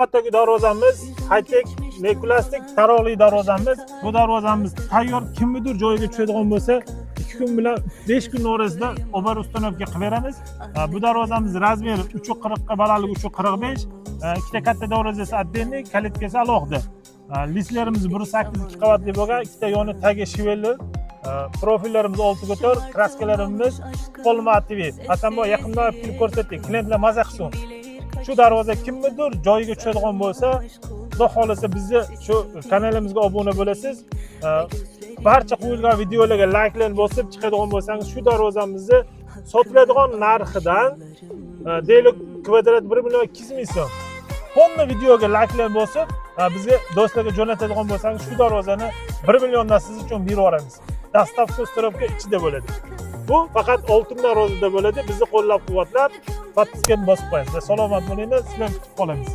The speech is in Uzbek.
Navbatdagi darvozamiz high-tech plastik taroqli darvozamiz. Bu darvozamiz tayyor, kimnidir joyiga tushadigan bo'lsa 2 kun bilan 5 kun orasida obar ustanovka qilib beramiz. Bu darvozamiz razmeri 3.40 ga balandligi 3.45, ikkita katta darvozasi отдельный, kalitkasi alohida. Listlarimiz 1.8 qavatli bo'lgan, ikkita yoni tagi shivelli. Profillarimiz 6 ko'tar, kraskalarimiz qo'l motivi. Atambo yaqindan olib ko'rsatdik, klientlar maza qilsin. Shu darvoza kimnidir joyiga tushadigan bo'lsa, xudo xolasa bizni shu kanalimizga obuna bo'lasiz. Barcha qo'yilgan videolarga layklarni bosib chiqadigan bo'lsangiz, shu darvozamizni sotiladigan narxidan deylik kvadrat 1 million 200 ming so'm. Hamma videoga layklarni bosib, bizga do'stlarga jo'natadigan bo'lsangiz, shu darvozani 1 milliondan siz uchun berib yuboramiz. Dastavka usturovka ichida bo'ladi. Bu faqat oltin darvozada bo'ladi. Bizni qo'llab-quvvatlab, podpiskani bosib qo'yasiz. Salomat bo'linglar, sizlarni kutib qolamiz.